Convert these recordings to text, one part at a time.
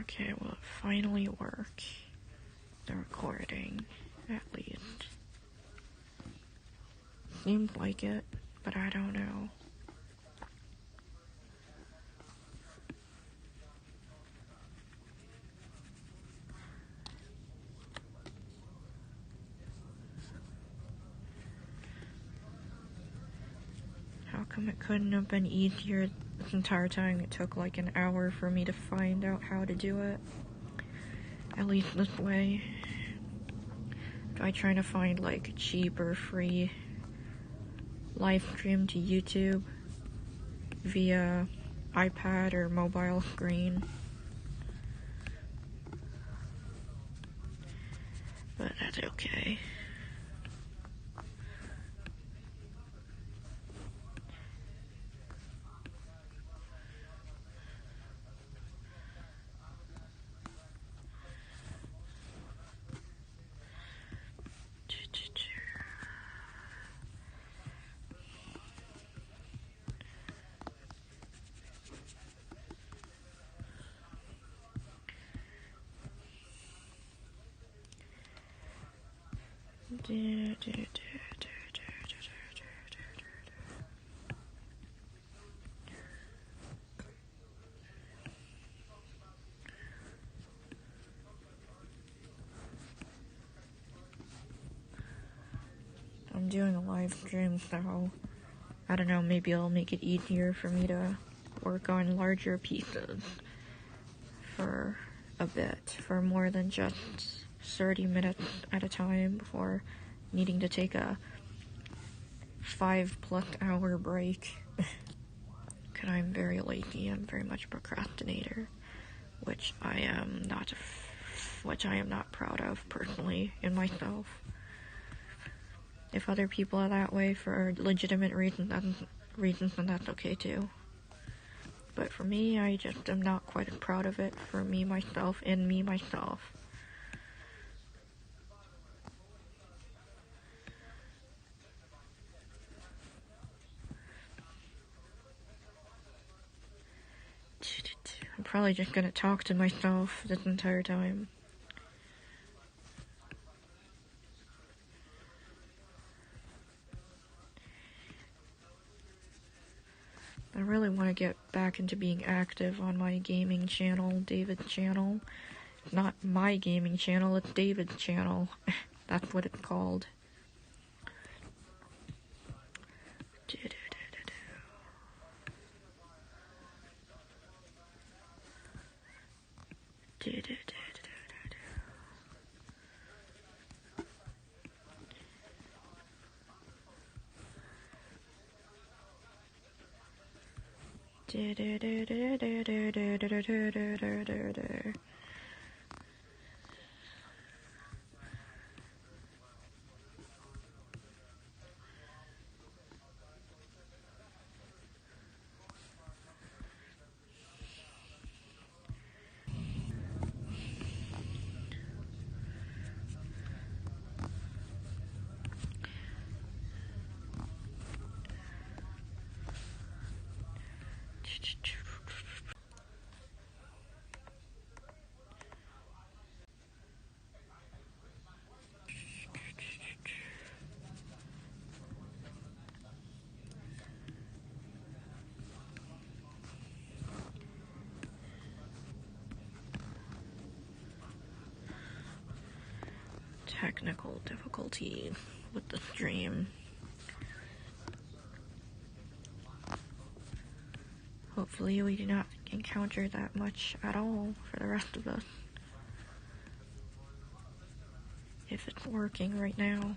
Okay, will it finally work? The recording, at least. Seems like it, but I don't know. How come it couldn't have been easier this entire time? It took like an hour for me to find out how to do it. At least this way. I try to find like cheap or free live stream to YouTube via iPad or mobile screen. But that's okay. I'm doing a live stream, so I don't know, maybe it'll make it easier for me to work on larger pieces for a bit, for more than just 30 minutes at a time before needing to take a 5+ hour break. Because I'm very lazy, I'm very much a procrastinator, which I am not proud of personally in myself. If other people are that way for legitimate reasons, then that's okay too. But for me, I just am not quite as proud of it for me, myself. I'm probably just gonna talk to myself this entire time. I really want to get back into being active on my gaming channel, David's channel. It's not my gaming channel, it's David's channel. That's what it's called. technical difficulty with the stream. Hopefully we do not encounter that much at all for the rest of us. If it's working right now.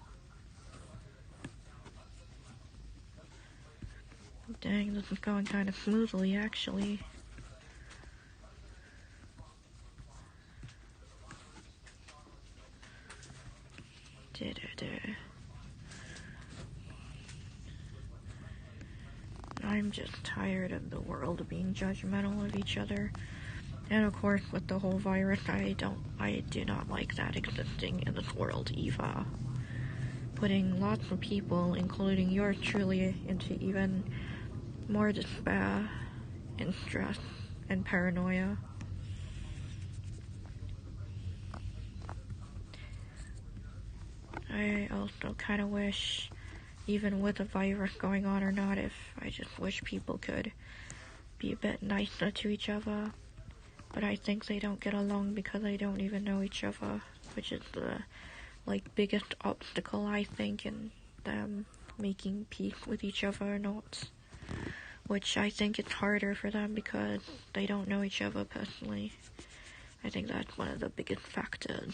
Dang, this is going kind of smoothly, actually. I'm just tired of the world being judgmental of each other. And of course, with the whole virus, I do not like that existing in this world, Eva. Putting lots of people, including yours truly, into even more despair and stress and paranoia. I also kind of wish, even with a virus going on or not, I just wish people could be a bit nicer to each other. But I think they don't get along because they don't even know each other, which is the, biggest obstacle, I think, in them making peace with each other or not. Which I think it's harder for them because they don't know each other personally. I think that's one of the biggest factors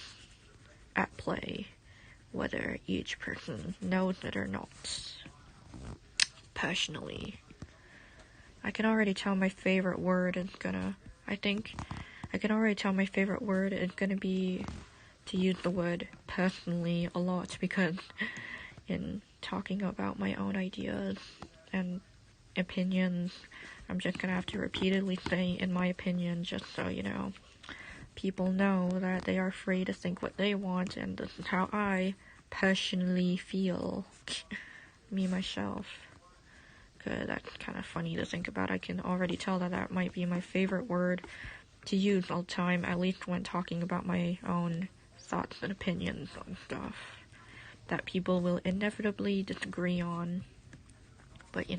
at play, whether each person knows it or not. Personally, I can already tell my favorite word is gonna be to use the word personally a lot, because in talking about my own ideas and opinions, I'm just gonna have to repeatedly say in my opinion, just so people know that they are free to think what they want, and this is how I personally feel. Me, myself. Cause that's kind of funny to think about. I can already tell that might be my favorite word to use all the time, at least when talking about my own thoughts and opinions on stuff that people will inevitably disagree on. But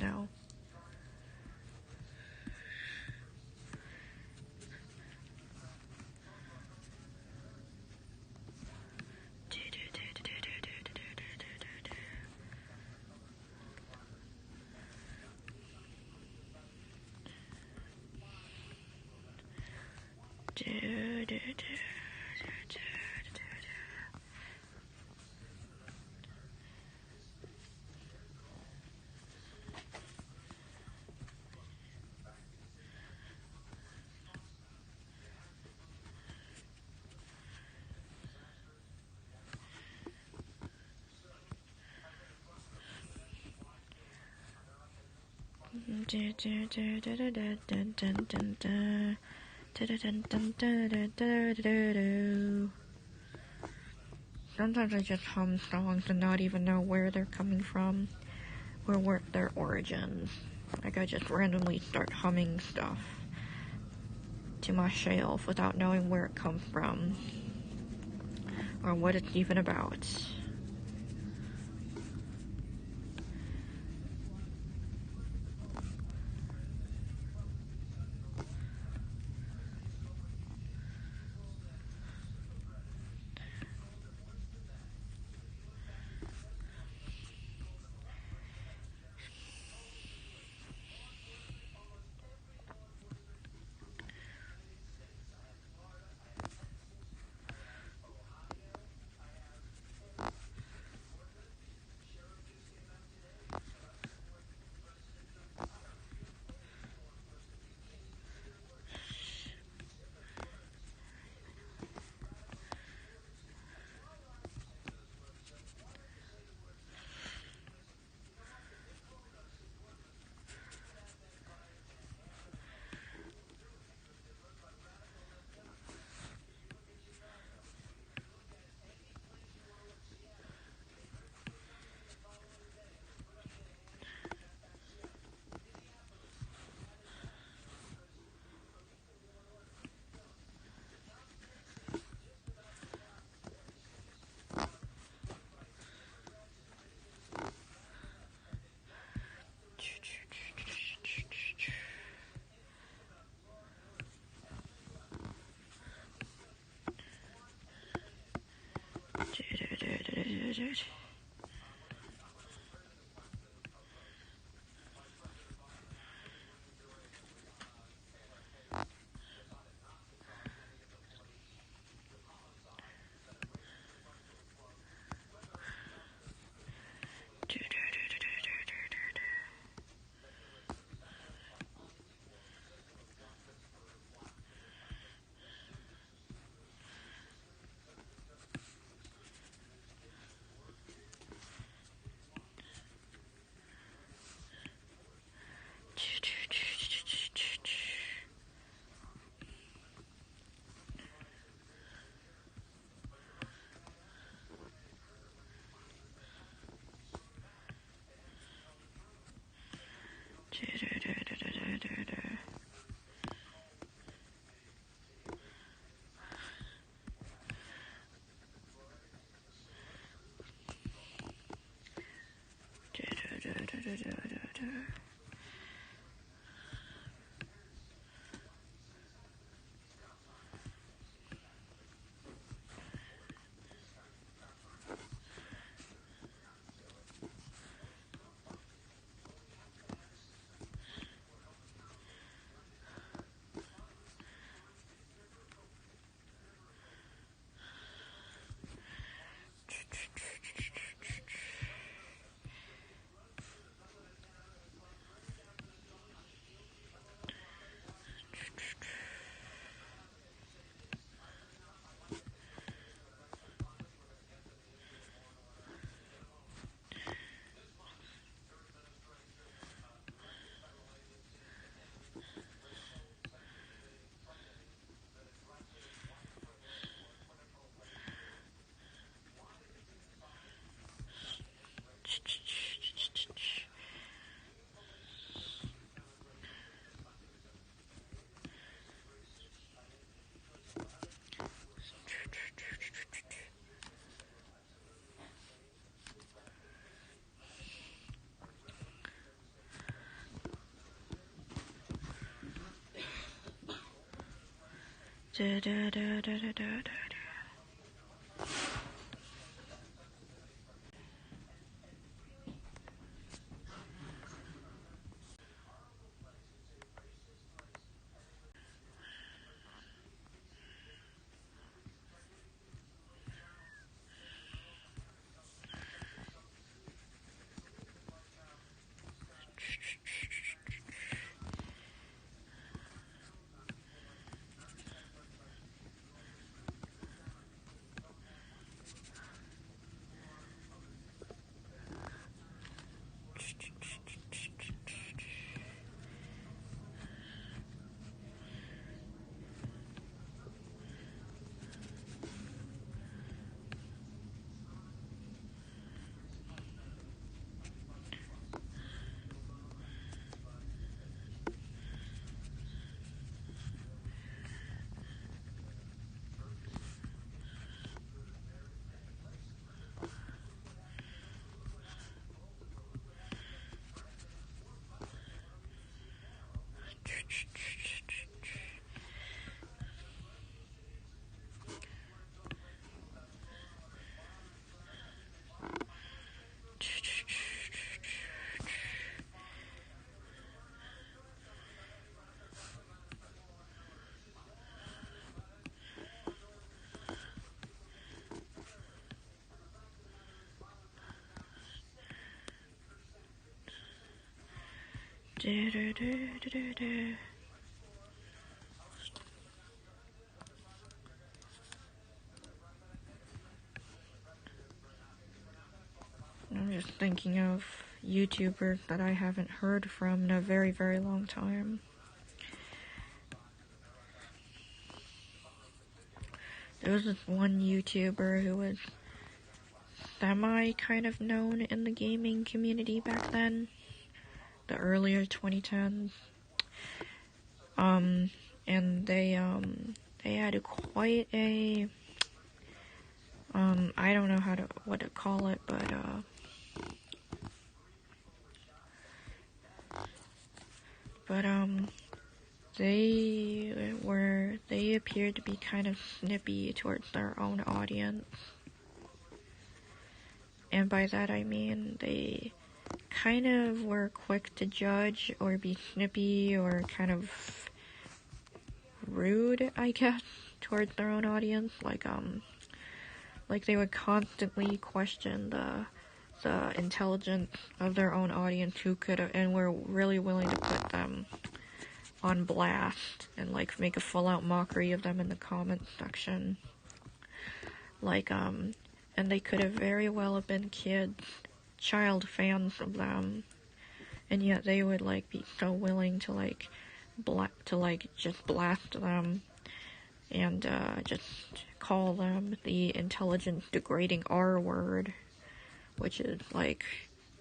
sometimes I just hum songs and not even know where they're coming from, or where their origins. I just randomly start humming stuff to myself without knowing where it comes from, or what it's even about. it. I'm just thinking of YouTubers that I haven't heard from in a very, very long time. There was this one YouTuber who was semi kind of known in the gaming community back then, the earlier 2010s. And they had quite a, I don't know what to call it, but, they appeared to be kind of snippy towards their own audience. And by that I mean they kind of were quick to judge or be snippy or kind of rude, I guess, towards their own audience. Like they would constantly question the intelligence of their own audience who could have, and were really willing to put them on blast and like make a full-out mockery of them in the comment section. And they could have very well have been child fans of them, and yet they would like be so willing to just blast them and just call them the intelligent degrading R word, which is like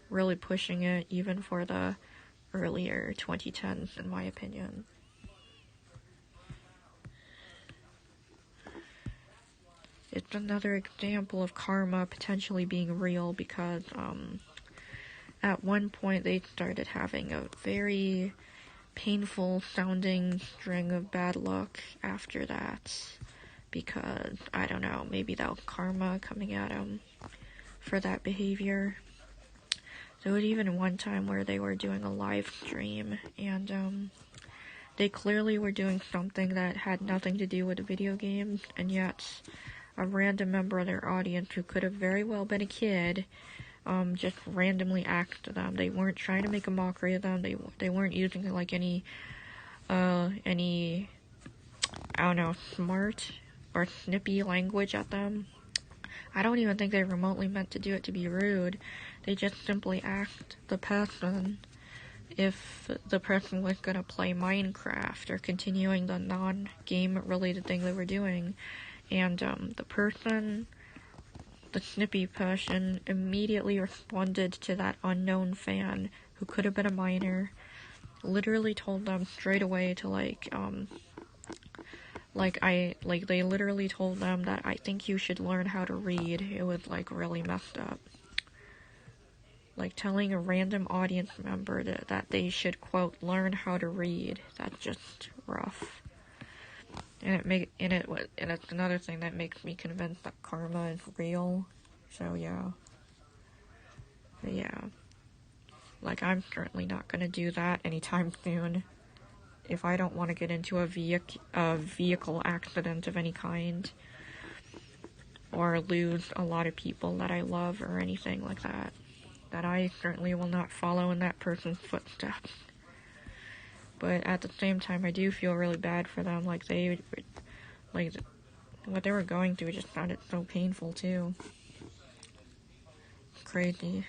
really pushing it even for the earlier 2010s, in my opinion. It's another example of karma potentially being real because at one point they started having a very painful sounding string of bad luck after that, because, I don't know, maybe that was karma coming at them for that behavior. There was even one time where they were doing a live stream, and they clearly were doing something that had nothing to do with the video games, and yet a random member of their audience who could have very well been a kid just randomly asked them. They weren't trying to make a mockery of them. They weren't using like any I don't know, smart or snippy language at them. I don't even think they remotely meant to do it to be rude. They just simply asked the person if the person was gonna play Minecraft or continuing the non-game related thing they were doing. And the snippy person, immediately responded to that unknown fan, who could have been a minor, literally told them straight away to they literally told them that I think you should learn how to read. It was like really messed up. Like telling a random audience member that they should, quote, learn how to read. That's just rough. And it's another thing that makes me convinced that karma is real. So yeah. But yeah. Like, I'm certainly not gonna do that anytime soon. If I don't want to get into a vehicle accident of any kind, or lose a lot of people that I love or anything like that, that I certainly will not follow in that person's footsteps. But at the same time, I do feel really bad for them. Like, what they were going through just found it so painful too. Crazy.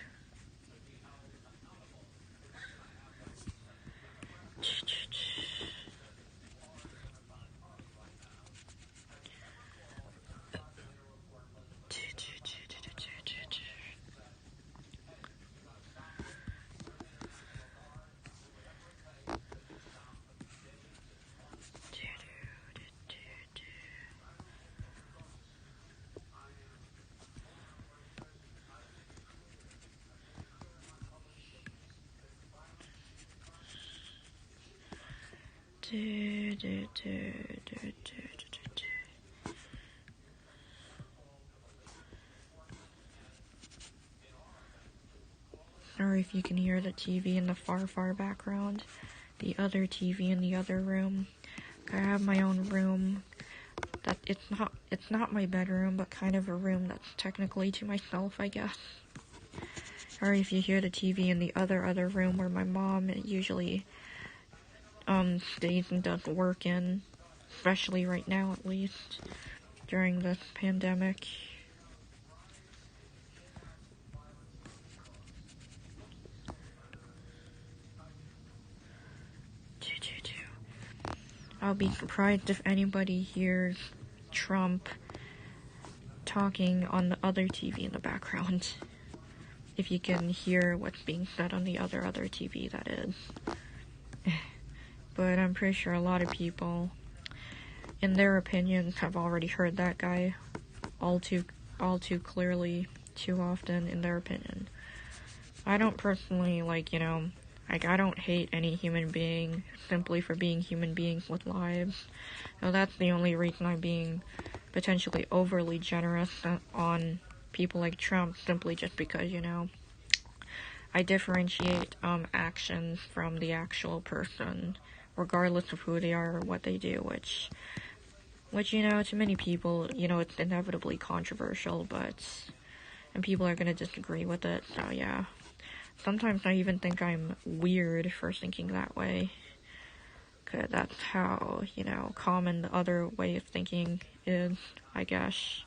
Or if you can hear the TV in the far background, the other TV in the other room. I have my own room that it's not my bedroom, but kind of a room that's technically to myself, I guess. Or if you hear the TV in the other room where my mom usually stays and does work in, especially right now at least, during this pandemic. I'll be surprised if anybody hears Trump talking on the other TV in the background. If you can hear what's being said on the other TV, that is. But I'm pretty sure a lot of people, in their opinions, have already heard that guy all too clearly, too often, in their opinion. I don't personally, I don't hate any human being simply for being human beings with lives. Now, that's the only reason I'm being potentially overly generous on people like Trump simply just because, you know, I differentiate action from the actual person, regardless of who they are or what they do, which, you know, to many people, you know, it's inevitably controversial, and people are gonna disagree with it, so yeah. Sometimes I even think I'm weird for thinking that way, 'cause that's how, you know, common the other way of thinking is, I guess.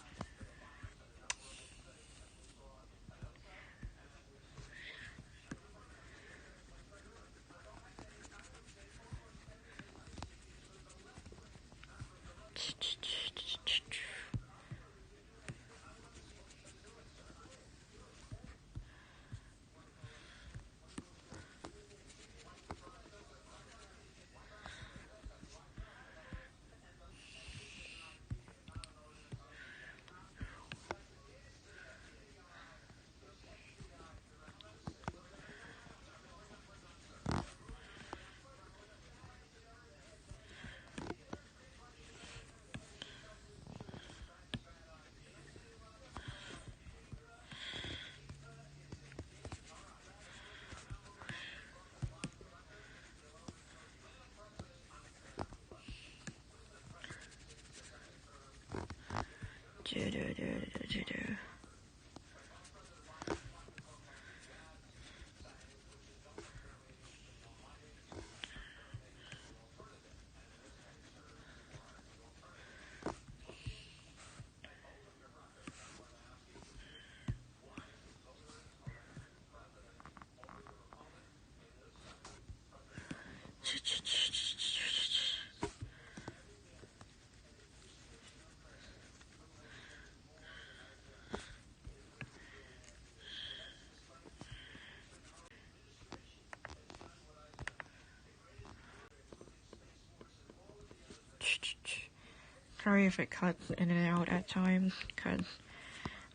Sorry if it cuts in and out at times, because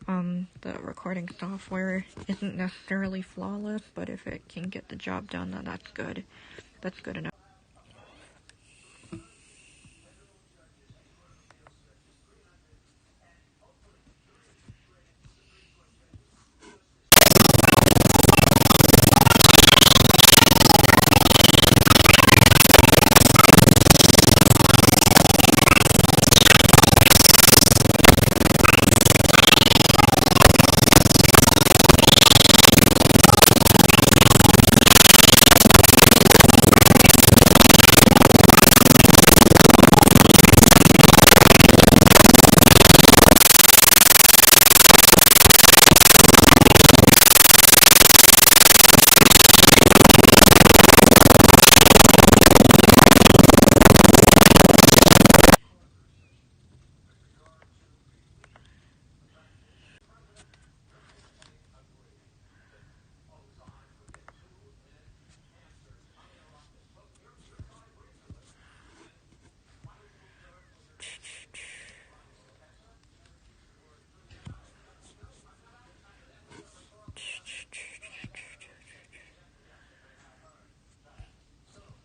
the recording software isn't necessarily flawless, but if it can get the job done, then that's good. That's good enough.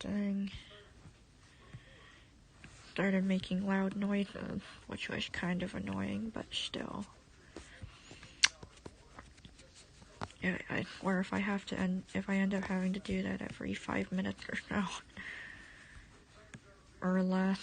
Dang. Started making loud noises, which was kind of annoying, but still. Yeah, I swear if I end up having to do that every 5 minutes or so, or less.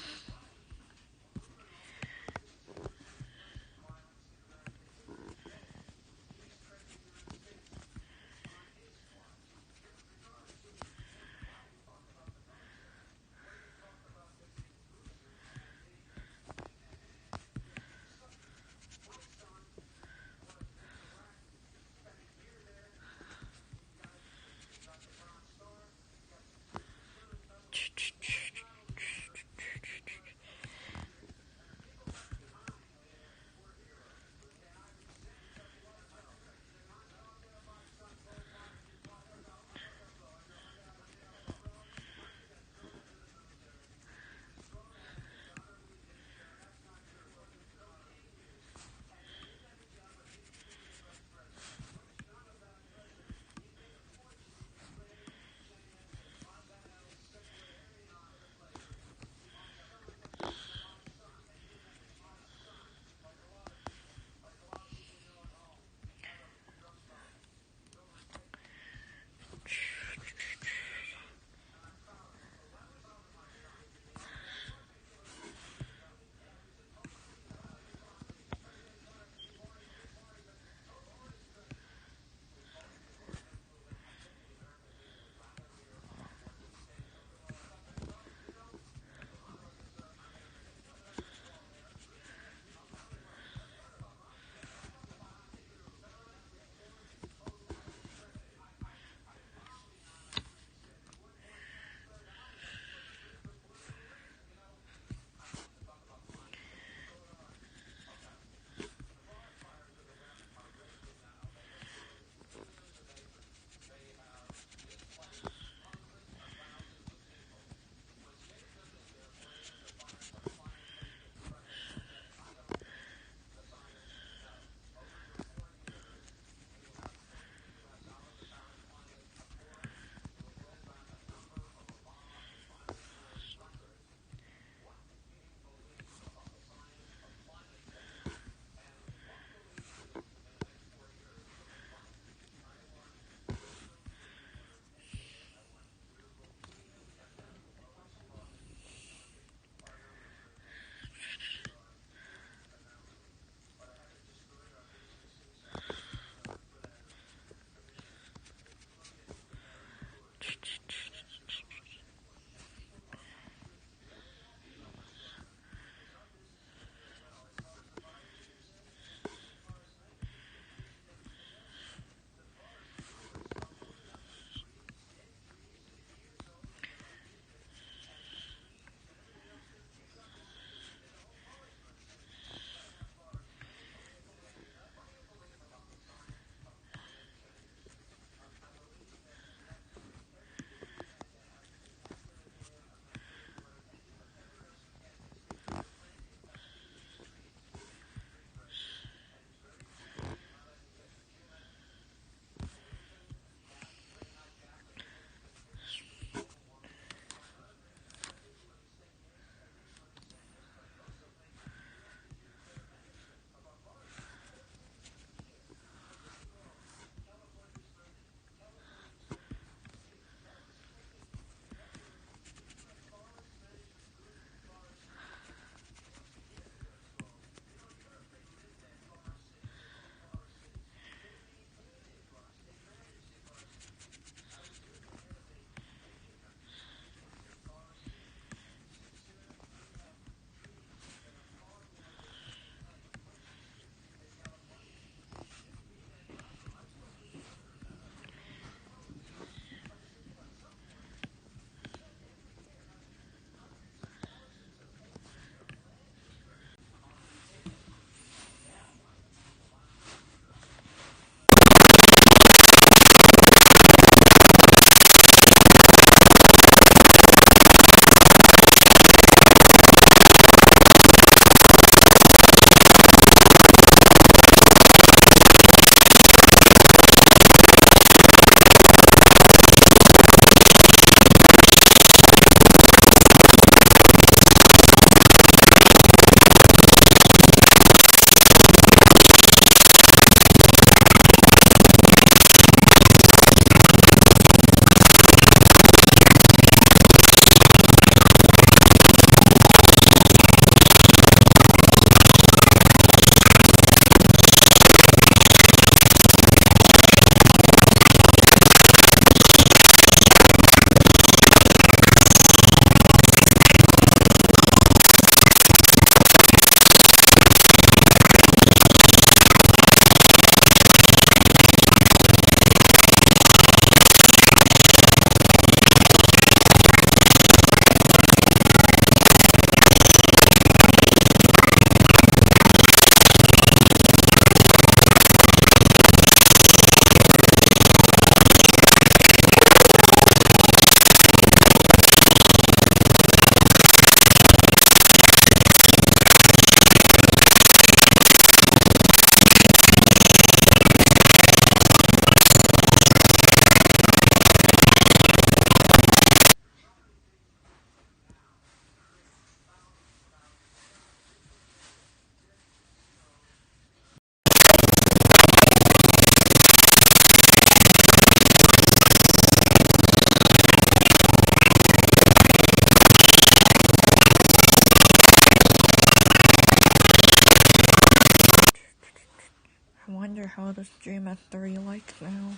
how the stream at 3 likes now.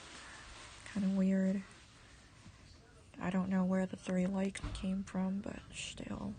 Kind of weird. I don't know where the 3 likes came from, but still.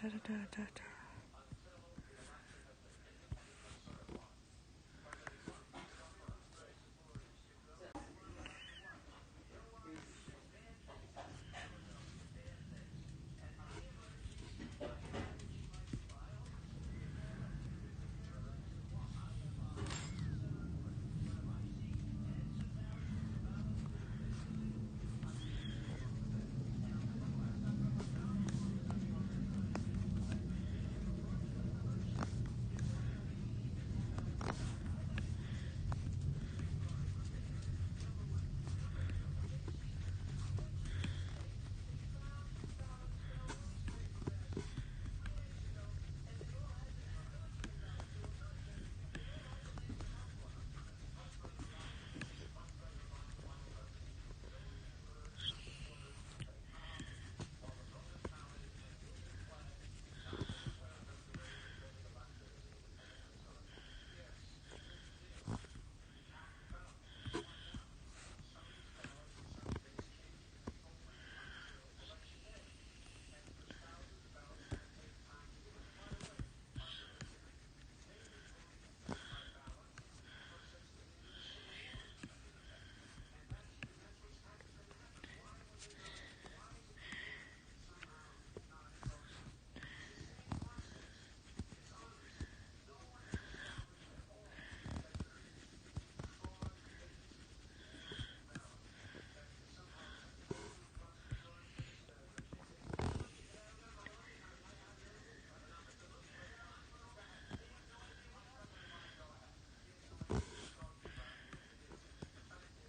da da da da da.